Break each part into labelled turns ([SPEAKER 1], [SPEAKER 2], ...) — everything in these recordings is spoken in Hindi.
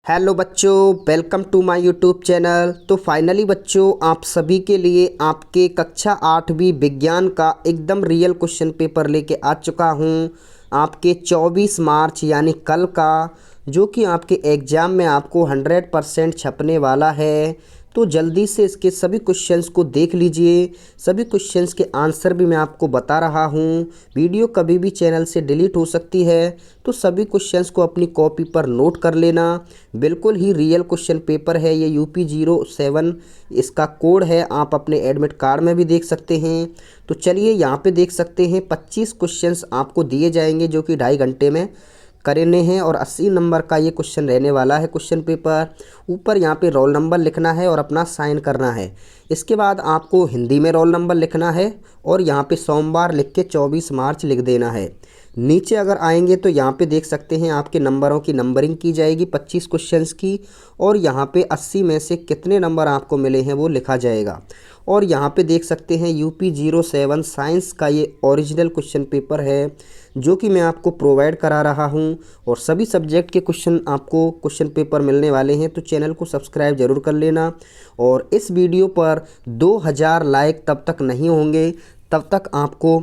[SPEAKER 1] हेलो बच्चों, welcome to my YouTube channel. तो फाइनली बच्चों, आप सभी के लिए आपके कक्षा 8वीं विज्ञान का एकदम रियल क्वेश्चन पेपर लेके आ चुका हूँ। आपके 24 मार्च यानी कल का, जो कि आपके एग्ज़ाम में आपको 100% छपने वाला है। तो जल्दी से इसके सभी क्वेश्चंस को देख लीजिए। सभी क्वेश्चंस के आंसर भी मैं आपको बता रहा हूँ। वीडियो कभी भी चैनल से डिलीट हो सकती है, तो सभी क्वेश्चंस को अपनी कॉपी पर नोट कर लेना। बिल्कुल ही रियल क्वेश्चन पेपर है ये। UP07 इसका कोड है, आप अपने एडमिट कार्ड में भी देख सकते हैं। तो चलिए यहाँ पे देख सकते हैं 25 क्वेश्चंस आपको दिए जाएंगे, जो कि 2.5 घंटे में करने हैं। और 80 नंबर का ये क्वेश्चन रहने वाला है क्वेश्चन पेपर। ऊपर यहाँ पे रोल नंबर लिखना है और अपना साइन करना है। इसके बाद आपको हिंदी में रोल नंबर लिखना है और यहाँ पे सोमवार लिख के 24 मार्च लिख देना है। नीचे अगर आएंगे तो यहाँ पे देख सकते हैं आपके नंबरों की नंबरिंग की जाएगी 25 क्वेश्चंस की, और यहाँ पे 80 में से कितने नंबर आपको मिले हैं वो लिखा जाएगा। और यहाँ पे देख सकते हैं UP07 साइंस का ये ओरिजिनल क्वेश्चन पेपर है, जो कि मैं आपको प्रोवाइड करा रहा हूँ। और सभी सब्जेक्ट के क्वेश्चन आपको क्वेश्चन पेपर मिलने वाले हैं, तो चैनल को सब्सक्राइब ज़रूर कर लेना। और इस वीडियो पर 2000 लाइक तब तक नहीं होंगे, तब तक आपको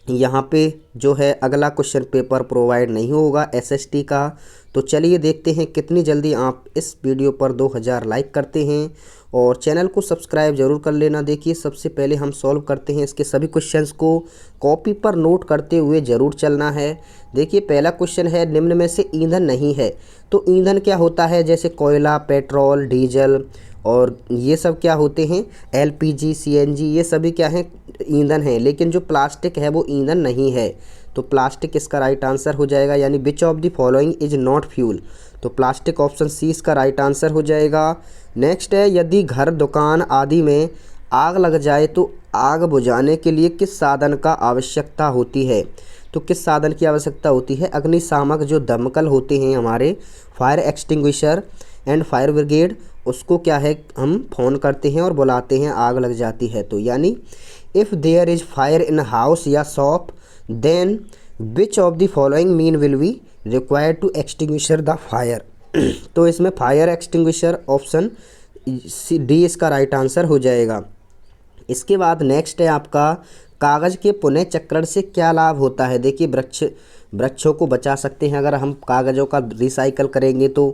[SPEAKER 1] यहाँ पे जो है अगला क्वेश्चन पेपर प्रोवाइड नहीं होगा SST का। तो चलिए देखते हैं कितनी जल्दी आप इस वीडियो पर 2000 लाइक करते हैं, और चैनल को सब्सक्राइब ज़रूर कर लेना। देखिए सबसे पहले हम सॉल्व करते हैं इसके सभी क्वेश्चंस को। कॉपी पर नोट करते हुए ज़रूर चलना है। देखिए पहला क्वेश्चन है, निम्न में से ईंधन नहीं है। तो ईंधन क्या होता है? जैसे कोयला, पेट्रोल, डीजल, और ये सब क्या होते हैं? LPG, CNG, ये सभी क्या हैं? ईंधन है। लेकिन जो प्लास्टिक है वो ईंधन नहीं है। तो प्लास्टिक इसका राइट आंसर हो जाएगा, यानी which of the following is not fuel. तो प्लास्टिक ऑप्शन C इसका राइट आंसर हो जाएगा। नेक्स्ट है, यदि घर, दुकान आदि में आग लग जाए तो आग बुझाने के लिए किस साधन का आवश्यकता होती है? तो किस साधन की आवश्यकता होती है? अग्निशामक जो दमकल होते हैं हमारे, fire extinguisher and fire brigade, उसको क्या है हम फ़ोन करते हैं और बुलाते हैं, आग लग जाती है तो। यानी if there is fire in house या shop, then which of the following mean will be required to extinguisher the fire. तो इसमें फायर एक्सटिंग्विशर ऑप्शन D इसका राइट आंसर हो जाएगा। इसके बाद नेक्स्ट है आपका, कागज़ के पुनः चक्रण से क्या लाभ होता है? देखिए वृक्षों को बचा सकते हैं अगर हम कागज़ों का रिसाइकल करेंगे तो।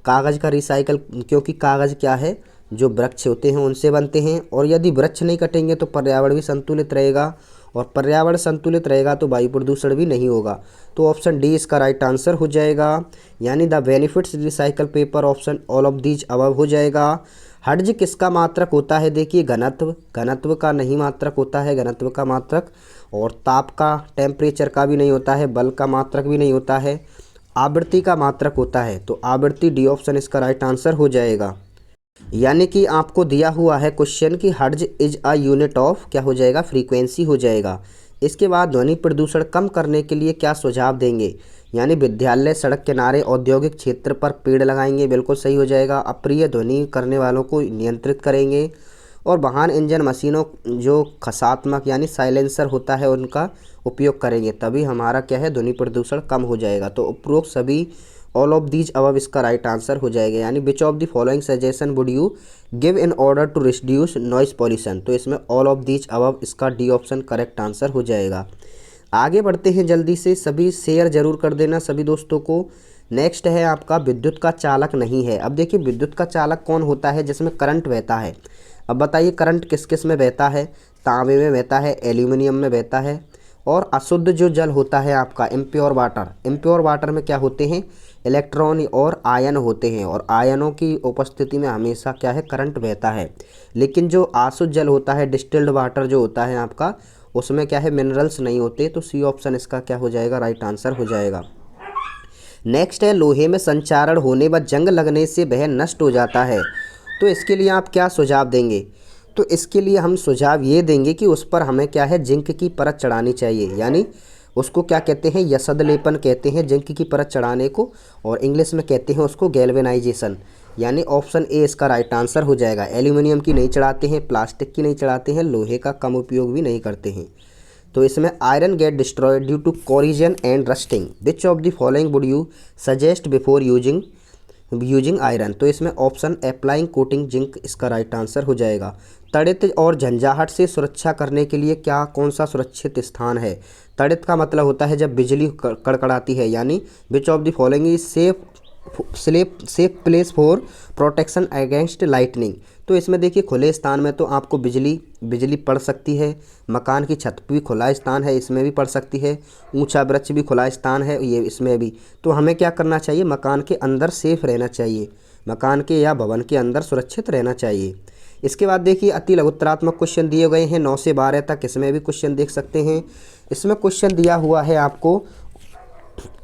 [SPEAKER 1] कागज़ का रिसाइकल, क्योंकि कागज़ क्या है, जो वृक्ष होते हैं उनसे बनते हैं। और यदि वृक्ष नहीं कटेंगे तो पर्यावरण भी संतुलित रहेगा, और पर्यावरण संतुलित रहेगा तो वायु प्रदूषण भी नहीं होगा। तो ऑप्शन D इसका राइट आंसर हो जाएगा, यानी the benefits recycle paper, option all of these above हो जाएगा। हर्ज किसका मात्रक होता है? देखिए घनत्व का नहीं मात्रक होता है, घनत्व का मात्रक। और ताप का, टेम्परेचर का भी नहीं होता है, बल का मात्रक भी नहीं होता है, आवृत्ति का मात्रक होता है। तो आवृत्ति D ऑप्शन इसका राइट आंसर हो जाएगा। यानी कि आपको दिया हुआ है क्वेश्चन कि हर्ज इज अ यूनिट ऑफ, क्या हो जाएगा? फ्रीक्वेंसी हो जाएगा। इसके बाद ध्वनि प्रदूषण कम करने के लिए क्या सुझाव देंगे? यानी विद्यालय, सड़क किनारे, औद्योगिक क्षेत्र पर पेड़ लगाएंगे, बिल्कुल सही हो जाएगा। अप्रिय ध्वनि करने वालों को नियंत्रित करेंगे, और वाहन, इंजन, मशीनों जो खसात्मक यानी साइलेंसर होता है उनका उपयोग करेंगे, तभी हमारा क्या है, ध्वनि प्रदूषण कम हो जाएगा। तो उपरोक्त सभी ऑल ऑफ दीज अबव इसका राइट आंसर हो जाएगा। यानी which of the following suggestion would you give in order to reduce noise pollution. तो इसमें ऑल ऑफ दीज अबव इसका D ऑप्शन करेक्ट आंसर हो जाएगा। आगे बढ़ते हैं जल्दी से, सभी शेयर जरूर कर देना सभी दोस्तों को। नेक्स्ट है आपका, विद्युत का चालक नहीं है। अब देखिए विद्युत का चालक कौन होता है? जिसमें करंट बहता है। अब बताइए करंट किस किस में बहता है? तांबे में बहता है, एल्यूमिनियम में बहता है। और अशुद्ध जो जल होता है आपका, इम्प्योर वाटर, इम्प्योर वाटर में क्या होते हैं? इलेक्ट्रॉन और आयन होते हैं, और आयनों की उपस्थिति में हमेशा क्या है, करंट बहता है। लेकिन जो अशुद्ध जल होता है, डिस्टिल्ड वाटर जो होता है आपका, उसमें क्या है, मिनरल्स नहीं होते। तो C ऑप्शन इसका क्या हो जाएगा, राइट आंसर हो जाएगा। नेक्स्ट है, लोहे में संचारण होने व जंग लगने से वह नष्ट हो जाता है। तो इसके लिए आप क्या सुझाव देंगे? तो इसके लिए हम सुझाव ये देंगे कि उस पर हमें क्या है, जिंक की परत चढ़ानी चाहिए। यानी उसको क्या कहते हैं, यसद लेपन कहते हैं जिंक की परत चढ़ाने को, और इंग्लिश में कहते हैं उसको गैल्वेनाइजेशन। यानी ऑप्शन A इसका राइट आंसर हो जाएगा। एल्यूमिनियम की नहीं चढ़ाते हैं, प्लास्टिक की नहीं चढ़ाते हैं, लोहे का कम उपयोग भी नहीं करते हैं। तो इसमें iron gets destroyed due to corrosion and rusting. Which of the following would you suggest before using using iron. तो इसमें ऑप्शन अप्लाइंग कोटिंग जिंक इसका राइट आंसर हो जाएगा। तड़ित और झंझाहट से सुरक्षा करने के लिए क्या कौन सा सुरक्षित स्थान है? तड़ित का मतलब होता है जब बिजली कड़कड़ाती है, यानी which of the following is safe place for protection against lightning. तो इसमें देखिए खुले स्थान में तो आपको बिजली पड़ सकती है, मकान की छत भी खुला स्थान है, इसमें भी पड़ सकती है, ऊंचा वृक्ष भी खुला स्थान है ये इसमें भी। तो हमें क्या करना चाहिए? मकान के अंदर सेफ रहना चाहिए, मकान के या भवन के अंदर सुरक्षित रहना चाहिए। इसके बाद देखिए अति लघुत्तरात्मक क्वेश्चन दिए गए हैं 9 से 12 तक, इसमें भी क्वेश्चन देख सकते हैं। इसमें क्वेश्चन दिया हुआ है आपको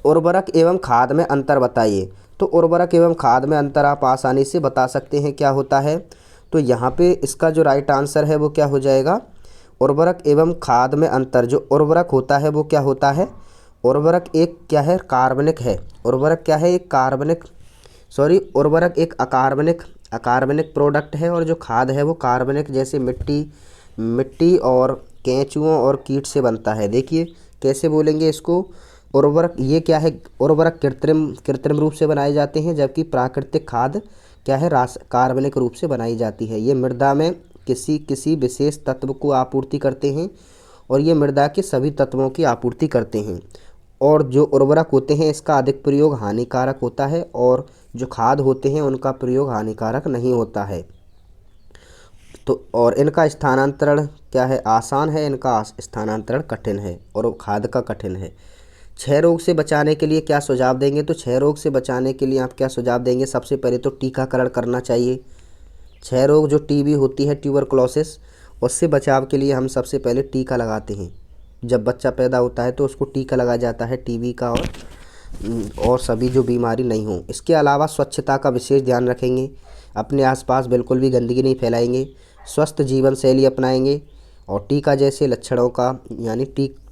[SPEAKER 1] उर्वरक एवं खाद में अंतर बताइए। तो उर्वरक एवं खाद में अंतर आप आसानी से बता सकते हैं क्या होता है। तो यहाँ पे इसका जो राइट आंसर है वो क्या हो जाएगा? उर्वरक एवं खाद में अंतर, जो उर्वरक होता है वो क्या होता है? उर्वरक एक क्या है? कार्बनिक है। उर्वरक क्या है? एक कार्बनिक उर्वरक एक अकार्बनिक प्रोडक्ट है, और जो खाद है वो कार्बनिक, जैसे मिट्टी और केंचुओं और कीट से बनता है। देखिए कैसे बोलेंगे इसको? उर्वरक ये क्या है? उर्वरक कृत्रिम रूप से बनाए जाते हैं, जबकि प्राकृतिक खाद क्या है? कार्बनिक रूप से बनाई जाती है। ये मृदा में किसी विशेष तत्व को आपूर्ति करते हैं, और ये मृदा के सभी तत्वों की आपूर्ति करते हैं। और जो उर्वरक होते हैं इसका अधिक प्रयोग हानिकारक होता है, और जो खाद होते हैं उनका प्रयोग हानिकारक नहीं होता है। तो और इनका स्थानांतरण क्या है? आसान है, इनका स्थानांतरण कठिन है, और खाद का कठिन है। क्षय रोग से बचाने के लिए क्या सुझाव देंगे? तो क्षय रोग से बचाने के लिए आप क्या सुझाव देंगे? सबसे पहले तो टीकाकरण करना चाहिए। क्षय रोग जो टीबी होती है, ट्यूबरक्लोसिस, उससे बचाव के लिए हम सबसे पहले टीका लगाते हैं। जब बच्चा पैदा होता है तो उसको टीका लगाया जाता है टीबी का, और सभी जो बीमारी नहीं हो। इसके अलावा स्वच्छता का विशेष ध्यान रखेंगे, अपने आसपास बिल्कुल भी गंदगी नहीं फैलाएंगे, स्वस्थ जीवन शैली अपनाएंगे, और टीका जैसे लक्षणों का यानी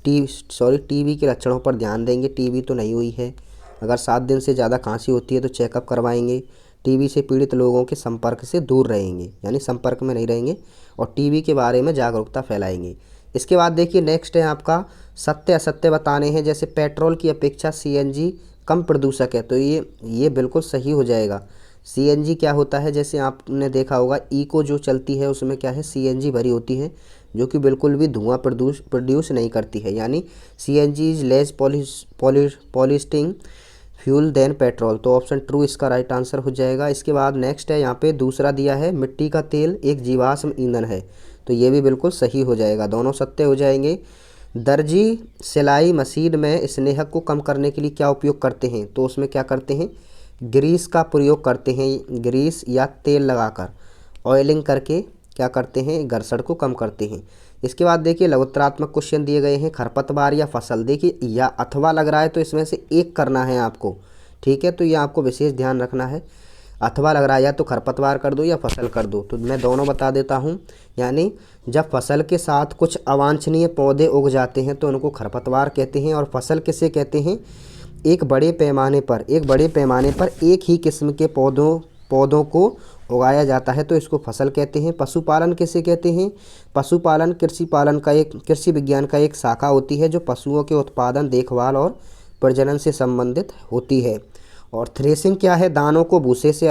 [SPEAKER 1] टीबी के लक्षणों पर ध्यान देंगे। टीबी तो नहीं हुई है, अगर 7 दिन से ज़्यादा खांसी होती है तो चेकअप करवाएंगे। टीबी से पीड़ित लोगों के संपर्क से दूर रहेंगे, यानी संपर्क में नहीं रहेंगे, और टीबी के बारे में जागरूकता फैलाएंगे। इसके बाद देखिए नेक्स्ट है आपका सत्य असत्य बताने हैं। जैसे पेट्रोल की अपेक्षा सीएनजी कम प्रदूषक है, तो ये बिल्कुल सही हो जाएगा। सीएनजी क्या होता है? जैसे आपने देखा होगा इको जो चलती है उसमें क्या है? सीएनजी भरी होती है, जो कि बिल्कुल भी धुआं प्रोड्यूस नहीं करती है, यानी CNG is less polluting fuel then petrol. तो ऑप्शन ट्रू इसका राइट आंसर हो जाएगा। इसके बाद नेक्स्ट है यहाँ पे दूसरा दिया है मिट्टी का तेल एक जीवाश्म ईंधन है, तो ये भी बिल्कुल सही हो जाएगा, दोनों सत्य हो जाएंगे। दर्जी सिलाई मशीन में स्नेहक को कम करने के लिए क्या उपयोग करते हैं? तो उसमें क्या करते हैं? ग्रीस का प्रयोग करते हैं, ग्रीस या तेल लगाकर ऑयलिंग करके क्या करते हैं? घर्षण को कम करते हैं। इसके बाद देखिए लघुत्तरात्मक क्वेश्चन दिए गए हैं, खरपतवार या फसल। देखिए या अथवा लग रहा है तो इसमें से एक करना है आपको, ठीक है? तो ये आपको विशेष ध्यान रखना है। अथवा लग रहा है या तो खरपतवार कर दो या फसल कर दो, तो मैं दोनों बता देता हूँ। यानी जब फसल के साथ कुछ अवांछनीय पौधे उग जाते हैं तो उनको खरपतवार कहते हैं। और फसल किसे कहते हैं? एक बड़े पैमाने पर एक ही किस्म के पौधों को उगाया जाता है, तो इसको फसल कहते हैं। पशुपालन किसे कहते हैं? पशुपालन कृषि विज्ञान का एक शाखा होती है, जो पशुओं के उत्पादन, देखभाल और प्रजनन से संबंधित होती है। और थ्रेसिंग क्या है? दानों को भूसे से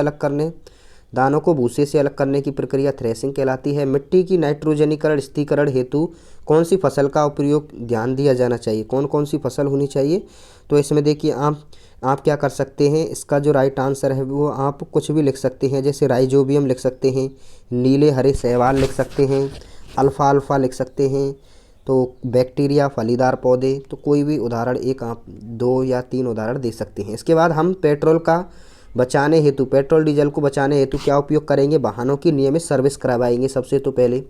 [SPEAKER 1] अलग करने की प्रक्रिया थ्रेसिंग कहलाती है। मिट्टी की नाइट्रोजनीकरण स्थिरीकरण हेतु कौन सी फसल का उपयोग ध्यान दिया जाना चाहिए? कौन सी फसल होनी चाहिए? तो इसमें देखिए आप क्या कर सकते हैं? इसका जो राइट आंसर है वो आप कुछ भी लिख सकते हैं, जैसे राइजोबियम लिख सकते हैं, नीले हरे शैवाल लिख सकते हैं, अल्फाल्फा लिख सकते हैं, तो बैक्टीरिया, फलीदार पौधे। तो कोई भी उदाहरण एक आप 2 या 3 उदाहरण दे सकते हैं। इसके बाद हम पेट्रोल डीजल को बचाने हेतु क्या उपयोग करेंगे? वाहनों की नियमित सर्विस करवाएंगे सबसे तो पहले,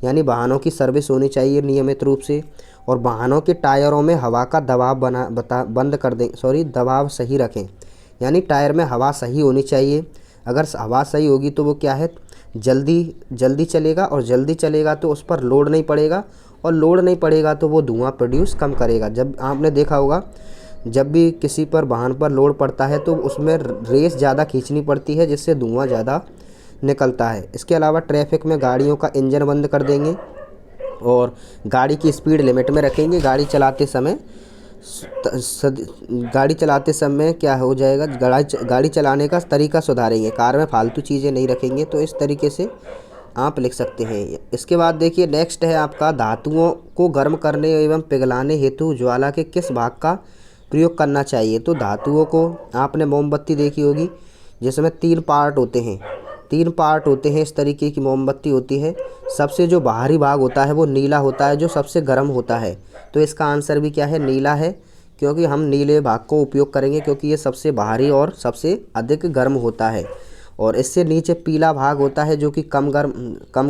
[SPEAKER 1] यानी वाहनों की सर्विस होनी चाहिए नियमित रूप से। और वाहनों के टायरों में हवा का दबाव दबाव सही रखें, यानी टायर में हवा सही होनी चाहिए। अगर हवा सही होगी तो वो क्या है? जल्दी चलेगा, और जल्दी चलेगा तो उस पर लोड नहीं पड़ेगा, और लोड नहीं पड़ेगा तो वो धुआं प्रोड्यूस कम करेगा। जब आपने देखा होगा जब भी किसी पर वाहन पर लोड पड़ता है तो उसमें रेस ज़्यादा खींचनी पड़ती है, जिससे धुआं ज़्यादा निकलता है। इसके अलावा ट्रैफिक में गाड़ियों का इंजन बंद कर देंगे, और गाड़ी की स्पीड लिमिट में रखेंगे। गाड़ी चलाते समय गाड़ी चलाते समय क्या हो जाएगा, गाड़ी चलाने का तरीका सुधारेंगे, कार में फालतू चीज़ें नहीं रखेंगे। तो इस तरीके से आप लिख सकते हैं। इसके बाद देखिए नेक्स्ट है आपका, धातुओं को गर्म करने एवं पिघलाने हेतु ज्वाला के किस भाग का प्रयोग करना चाहिए। तो धातुओं को, आपने मोमबत्ती देखी होगी जिसमें 3 पार्ट होते हैं, 3 पार्ट होते हैं, इस तरीके की मोमबत्ती होती है। सबसे जो बाहरी भाग होता है वो नीला होता है, जो सबसे गर्म होता है। तो इसका आंसर भी क्या है, नीला है, क्योंकि हम नीले भाग को उपयोग करेंगे क्योंकि ये सबसे बाहरी और सबसे अधिक गर्म होता है। और इससे नीचे पीला भाग होता है जो कि कम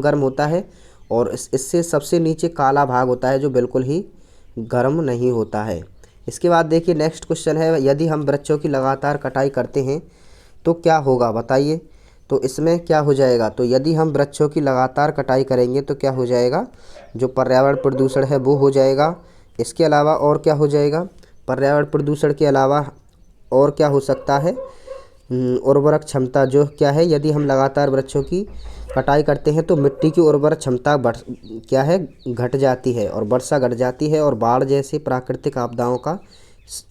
[SPEAKER 1] गर्म होता है। और इससे सबसे नीचे काला भाग होता है जो बिल्कुल ही गर्म नहीं होता है। इसके बाद देखिए नेक्स्ट क्वेश्चन है, यदि हम वृक्षों की लगातार कटाई करते हैं तो क्या होगा बताइए। तो इसमें क्या हो जाएगा, तो यदि हम वृक्षों की लगातार कटाई करेंगे तो क्या हो जाएगा, जो पर्यावरण प्रदूषण है वो हो जाएगा। इसके अलावा और क्या हो जाएगा, पर्यावरण प्रदूषण के अलावा और क्या हो सकता है, उर्वरक क्षमता जो क्या है, यदि हम लगातार वृक्षों की कटाई करते हैं तो मिट्टी की उर्वरक क्षमता क्या है, घट जाती है, और वर्षा घट जाती है, और बाढ़ जैसे प्राकृतिक आपदाओं का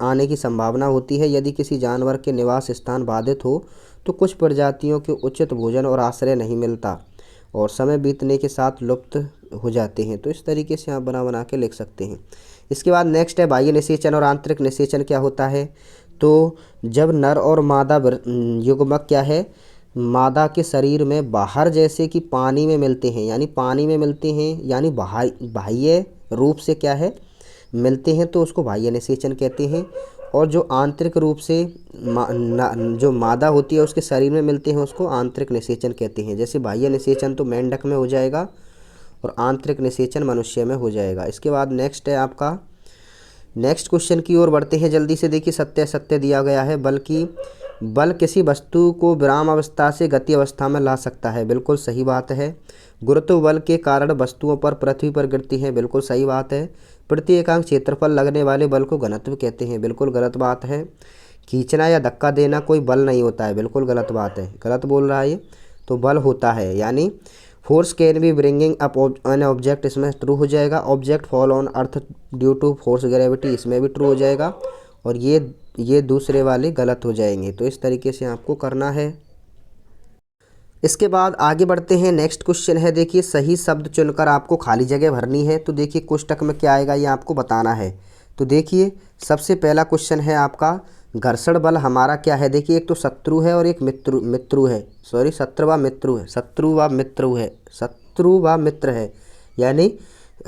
[SPEAKER 1] आने की संभावना होती है। यदि किसी जानवर के निवास स्थान बाधित हो तो कुछ प्रजातियों के उचित भोजन और आश्रय नहीं मिलता और समय बीतने के साथ लुप्त हो जाते हैं। तो इस तरीके से आप बना के लिख सकते हैं। इसके बाद नेक्स्ट है, बाह्य निषेचन और आंतरिक निषेचन क्या होता है। तो जब नर और मादा युग्मक क्या है, मादा के शरीर में बाहर जैसे कि पानी में मिलते हैं, यानी पानी में मिलते हैं, यानी बाह्य रूप से क्या है, मिलते हैं, तो उसको बाह्य निषेचन कहते हैं। और जो आंतरिक रूप से जो मादा होती है उसके शरीर में मिलते हैं उसको आंतरिक निषेचन कहते हैं। जैसे बाह्य निषेचन तो मेंढक में हो जाएगा और आंतरिक निषेचन मनुष्य में हो जाएगा। इसके बाद नेक्स्ट है आपका, नेक्स्ट क्वेश्चन की ओर बढ़ते हैं जल्दी से। देखिए सत्य दिया गया है, बल किसी वस्तु को विराम अवस्था से गति अवस्था में ला सकता है, बिल्कुल सही बात है। गुरुत्व बल के कारण वस्तुओं पर पृथ्वी पर गिरती हैं, बिल्कुल सही बात है। प्रति एकांक क्षेत्रफल लगने वाले बल को घनत्व कहते हैं, बिल्कुल गलत बात है। खींचना या धक्का देना कोई बल नहीं होता है, बिल्कुल गलत बात है, गलत बोल रहा है ये। तो बल होता है, यानी force can be bringing up an object, इसमें ट्रू हो जाएगा। Object fall on earth due to force gravity, इसमें भी ट्रू हो जाएगा। और ये दूसरे वाले गलत हो जाएंगे। तो इस तरीके से आपको करना है। इसके बाद आगे बढ़ते हैं, नेक्स्ट क्वेश्चन है, देखिए सही शब्द चुनकर आपको खाली जगह भरनी है। तो देखिए कोष्टक में क्या आएगा ये आपको बताना है। तो देखिए सबसे पहला क्वेश्चन है आपका, घर्षण बल हमारा क्या है। देखिए एक तो शत्रु है और एक मित्रु है, सॉरी शत्रु व मित्र है, यानी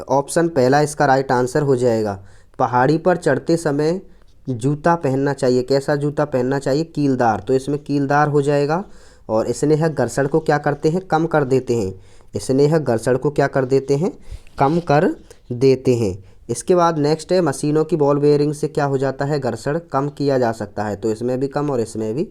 [SPEAKER 1] ऑप्शन पहला इसका राइट आंसर हो जाएगा। पहाड़ी पर चढ़ते समय जूता पहनना चाहिए, कैसा जूता पहनना चाहिए, कीलदार, तो इसमें कीलदार हो जाएगा। और स्नेह घर्षण को क्या करते हैं, कम कर देते हैं। स्नेह घर्षण को क्या कर देते हैं, कम कर देते हैं। इसके बाद नेक्स्ट है, मशीनों की बॉल बेयरिंग से क्या हो जाता है, घर्षण कम किया जा सकता है। तो इसमें भी कम और इसमें भी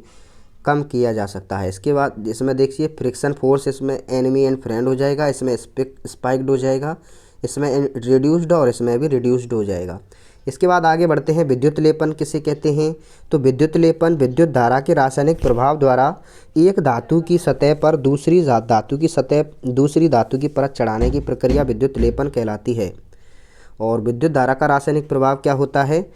[SPEAKER 1] कम किया जा सकता है। इसके बाद इसमें देखिए फ्रिक्शन फोर्स, इसमें एनिमी एंड फ्रेंड हो जाएगा, इसमें स्पाइक्ड हो जाएगा, इसमें रिड्यूस्ड और इसमें भी रिड्यूस्ड हो जाएगा। इसके बाद आगे बढ़ते हैं, विद्युत लेपन किसे कहते हैं। तो विद्युत लेपन विद्युत धारा के रासायनिक प्रभाव द्वारा एक धातु की सतह पर दूसरी धातु की परत चढ़ाने की प्रक्रिया विद्युत लेपन कहलाती है। और विद्युत धारा का रासायनिक प्रभाव क्या होता है,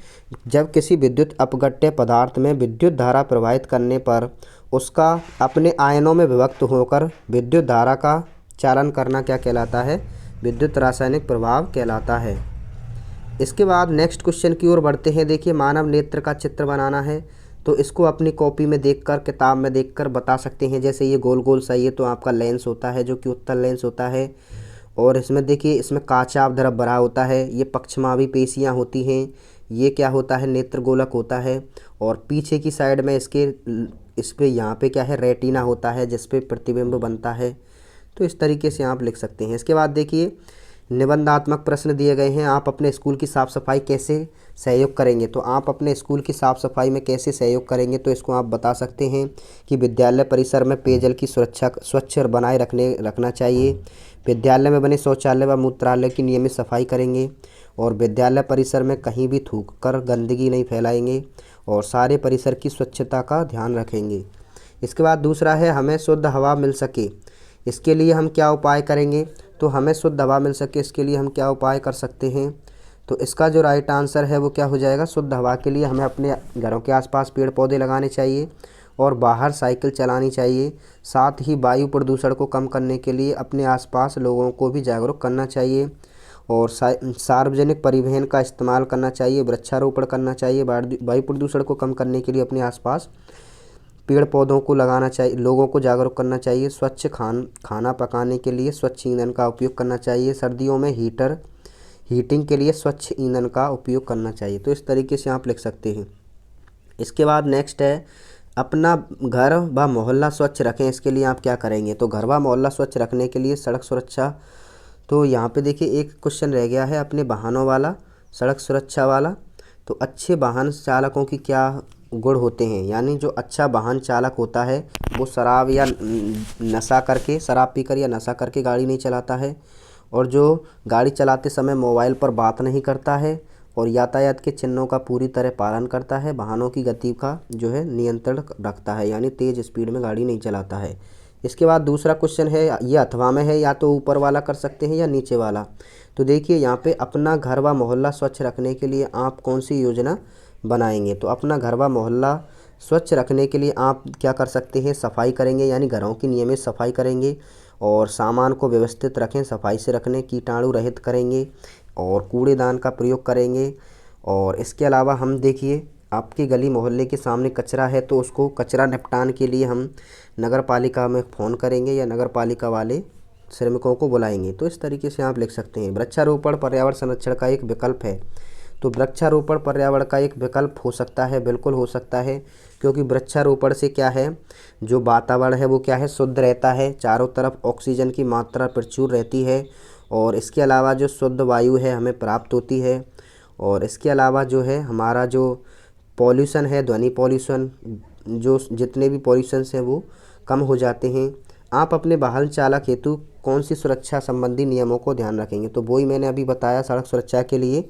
[SPEAKER 1] जब किसी विद्युत अपघट्य पदार्थ में विद्युत धारा प्रवाहित करने पर उसका अपने आयनों में विभक्त होकर विद्युत धारा का चालन करना क्या कहलाता है, विद्युत रासायनिक प्रभाव कहलाता है। इसके बाद नेक्स्ट क्वेश्चन की ओर बढ़ते हैं। देखिए मानव नेत्र का चित्र बनाना है, तो इसको अपनी कॉपी में देखकर, किताब में देखकर बता सकते हैं। जैसे ये गोल गोल सा, ये तो आपका लेंस होता है जो कि उत्तल लेंस होता है। और इसमें देखिए इसमें काचाभ द्रव भरा होता है, ये पक्षमावी पेशियाँ होती हैं, ये क्या होता है, नेत्र गोलक होता है। और पीछे की साइड में इस पे यहाँ पे क्या है, रेटिना होता है जिस पे प्रतिबिंब बनता है। तो इस तरीके से आप लिख सकते हैं। इसके बाद देखिए निबंधात्मक प्रश्न दिए गए हैं, आप अपने स्कूल की साफ़ सफाई कैसे सहयोग करेंगे। तो आप अपने स्कूल की साफ़ सफाई में कैसे सहयोग करेंगे, तो इसको आप बता सकते हैं कि विद्यालय परिसर में पेयजल की सुरक्षा स्वच्छ बनाए रखना चाहिए। विद्यालय में बने शौचालय व मूत्रालय की नियमित सफाई करेंगे। और विद्यालय परिसर में कहीं भी थूक कर गंदगी नहीं फैलाएंगे। और सारे परिसर की स्वच्छता का ध्यान रखेंगे। इसके बाद दूसरा है, हमें शुद्ध हवा मिल सके, इसके लिए हम क्या उपाय करेंगे। तो हमें शुद्ध हवा मिल सके इसके लिए हम क्या उपाय कर सकते हैं। तो इसका जो राइट आंसर है वो क्या हो जाएगा, शुद्ध हवा के लिए हमें अपने घरों के आसपास पेड़ पौधे लगाने चाहिए और बाहर साइकिल चलानी चाहिए। साथ ही वायु प्रदूषण को कम करने के लिए अपने आसपास लोगों को भी जागरूक करना चाहिए और सार्वजनिक परिवहन का इस्तेमाल करना चाहिए, वृक्षारोपण करना चाहिए। वायु प्रदूषण को कम करने के लिए अपने आसपास पेड़ पौधों को लगाना चाहिए, लोगों को जागरूक करना चाहिए। स्वच्छ खाना पकाने के लिए स्वच्छ ईंधन का उपयोग करना चाहिए। सर्दियों में हीटिंग के लिए स्वच्छ ईंधन का उपयोग करना चाहिए। तो इस तरीके से आप लिख सकते हैं। इसके बाद नेक्स्ट है, अपना घर व मोहल्ला स्वच्छ रखें, इसके लिए आप क्या करेंगे। तो घर व मोहल्ला स्वच्छ रखने के लिए सड़क सुरक्षा, तो यहाँ पे देखिए एक क्वेश्चन रह गया है अपने वाहनों वाला, सड़क सुरक्षा वाला। तो अच्छे वाहन चालकों की क्या गुण होते हैं, यानी जो अच्छा वाहन चालक होता है वो शराब पीकर या नशा करके गाड़ी नहीं चलाता है, और जो गाड़ी चलाते समय मोबाइल पर बात नहीं करता है, और यातायात के चिन्हों का पूरी तरह पालन करता है, वाहनों की गति का जो है नियंत्रण रखता है, यानी तेज़ स्पीड में गाड़ी नहीं चलाता है। इसके बाद दूसरा क्वेश्चन है, ये अथवा में है, या तो ऊपर वाला कर सकते हैं या नीचे वाला। तो देखिए यहाँ पे अपना घर व मोहल्ला स्वच्छ रखने के लिए आप कौन सी योजना बनाएंगे। तो अपना घर व मोहल्ला स्वच्छ रखने के लिए आप क्या कर सकते हैं, सफाई करेंगे, यानी घरों की नियमित सफाई करेंगे और सामान को व्यवस्थित रखें, सफाई से रखने, कीटाणु रहित करेंगे और कूड़ेदान का प्रयोग करेंगे। और इसके अलावा हम देखिए आपकी गली मोहल्ले के सामने कचरा है तो उसको कचरा निपटान के लिए हम नगर पालिका में फ़ोन करेंगे या नगर पालिका वाले श्रमिकों को बुलाएंगे। तो इस तरीके से आप लिख सकते हैं। वृक्षारोपण पर्यावरण संरक्षण का एक विकल्प है। तो वृक्षारोपण पर्यावरण का एक विकल्प हो सकता है, बिल्कुल हो सकता है, क्योंकि वृक्षारोपण से क्या है, जो वातावरण है वो क्या है, शुद्ध रहता है, चारों तरफ ऑक्सीजन की मात्रा प्रचुर रहती है, और इसके अलावा जो शुद्ध वायु है हमें प्राप्त होती है। और इसके अलावा जो है हमारा जो पॉल्यूशन है, ध्वनि पॉल्यूशन, जो जितने भी पॉल्यूशंस हैं वो कम हो जाते हैं। आप अपने वाहन चालक हेतु कौन सी सुरक्षा संबंधी नियमों को ध्यान रखेंगे। तो वही मैंने अभी बताया, सड़क सुरक्षा के लिए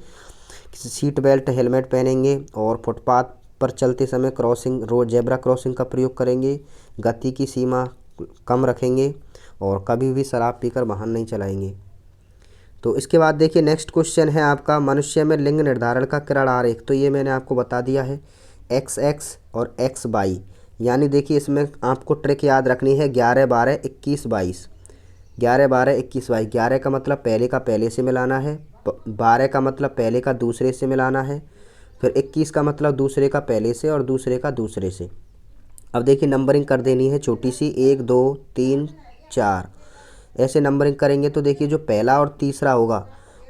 [SPEAKER 1] सीट बेल्ट, हेलमेट पहनेंगे और फुटपाथ पर चलते समय जेब्रा क्रॉसिंग का प्रयोग करेंगे, गति की सीमा कम रखेंगे और कभी भी शराब पीकर वाहन नहीं चलाएंगे। तो इसके बाद देखिए नेक्स्ट क्वेश्चन है आपका, मनुष्य में लिंग निर्धारण का किरण आरेख। तो ये मैंने आपको बता दिया है, XX और XY, यानी देखिए इसमें आपको ट्रिक याद रखनी है, 11 12 21 22, 11 12 21 22। 11 का मतलब पहले का पहले से मिलाना है, 12 का मतलब पहले का दूसरे से मिलाना है, फिर 21 का मतलब दूसरे का पहले से और दूसरे का दूसरे से। अब देखिए नंबरिंग कर देनी है छोटी सी, 1 2 3 4, ऐसे नंबरिंग करेंगे। तो देखिए जो पहला और तीसरा होगा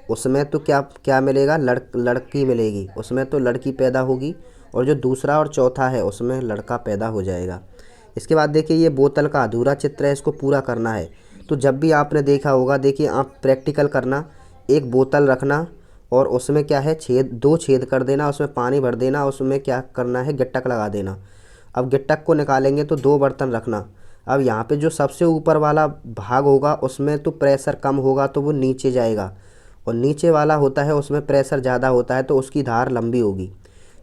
[SPEAKER 1] उसमें तो क्या मिलेगा, लड़की मिलेगी, उसमें तो लड़की पैदा होगी, और जो दूसरा और चौथा है उसमें लड़का पैदा हो जाएगा। इसके बाद देखिए ये बोतल का अधूरा चित्र है, इसको पूरा करना है। तो जब भी आपने देखा होगा, देखिए आप प्रैक्टिकल करना, एक बोतल रखना और उसमें क्या है, दो छेद कर देना, उसमें पानी भर देना, उसमें क्या करना है, गिट्टक लगा देना। अब गिट्टक को निकालेंगे तो 2 बर्तन रखना। अब यहाँ पे जो सबसे ऊपर वाला भाग होगा उसमें तो प्रेशर कम होगा तो वो नीचे जाएगा, और नीचे वाला होता है उसमें प्रेशर ज़्यादा होता है तो उसकी धार लंबी होगी।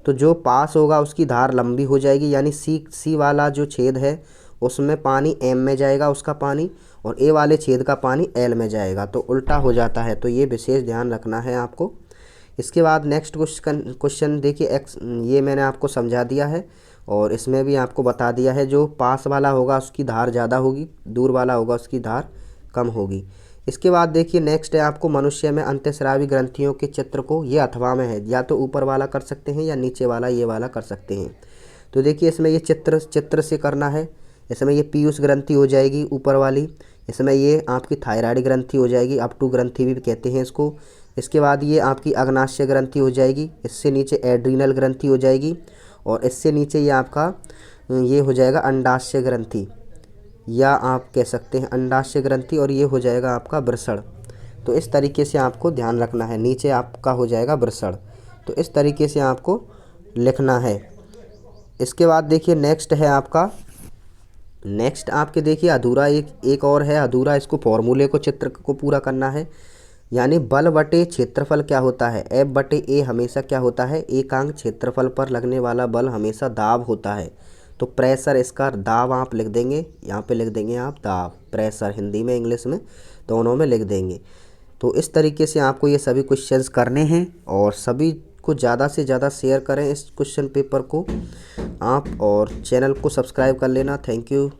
[SPEAKER 1] तो जो पास होगा उसकी धार लंबी हो जाएगी, यानी सी वाला जो छेद है उसमें पानी M में जाएगा उसका पानी, और A वाले छेद का पानी L में जाएगा, तो उल्टा हो जाता है। तो ये विशेष ध्यान रखना है आपको। इसके बाद नेक्स्ट क्वेश्चन देखिए, ये मैंने आपको समझा दिया है और इसमें भी आपको बता दिया है, जो पास वाला होगा उसकी धार ज़्यादा होगी, दूर वाला होगा उसकी धार कम होगी। इसके बाद देखिए नेक्स्ट है आपको, मनुष्य में अंतःस्रावी ग्रंथियों के चित्र को, ये अथवा में है, या तो ऊपर वाला कर सकते हैं या नीचे वाला ये वाला कर सकते हैं। तो देखिए इसमें ये चित्र से करना है। इसमें ये पीयूष ग्रंथि हो जाएगी ऊपर वाली, इसमें ये आपकी थायराइड ग्रंथि हो जाएगी, अपटू ग्रंथि भी कहते हैं इसको। इसके बाद ये आपकी अग्नाशय ग्रंथि हो जाएगी, इससे नीचे एड्रीनल ग्रंथि हो जाएगी, और इससे नीचे ये आपका ये हो जाएगा अंडाशय ग्रंथि, या आप कह सकते हैं अंडाशय ग्रंथि, और ये हो जाएगा आपका वृषण। तो इस तरीके से आपको ध्यान रखना है, नीचे आपका हो जाएगा वृषण। तो इस तरीके से आपको लिखना है। इसके बाद देखिए नेक्स्ट है आपका, नेक्स्ट आपके देखिए अधूरा एक और है अधूरा, इसको फॉर्मूले को, चित्र को पूरा करना है। यानी बल बटे क्षेत्रफल क्या होता है, F/A हमेशा क्या होता है, एकांक क्षेत्रफल पर लगने वाला बल हमेशा दाब होता है। तो प्रेशर, इसका दाब आप लिख देंगे, यहाँ पे लिख देंगे आप दाब, प्रेशर हिंदी में इंग्लिश में दोनों में लिख देंगे। तो इस तरीके से आपको ये सभी क्वेश्चंस करने हैं और सभी को ज़्यादा से ज़्यादा शेयर करें इस क्वेश्चन पेपर को आप, और चैनल को सब्सक्राइब कर लेना। Thank you.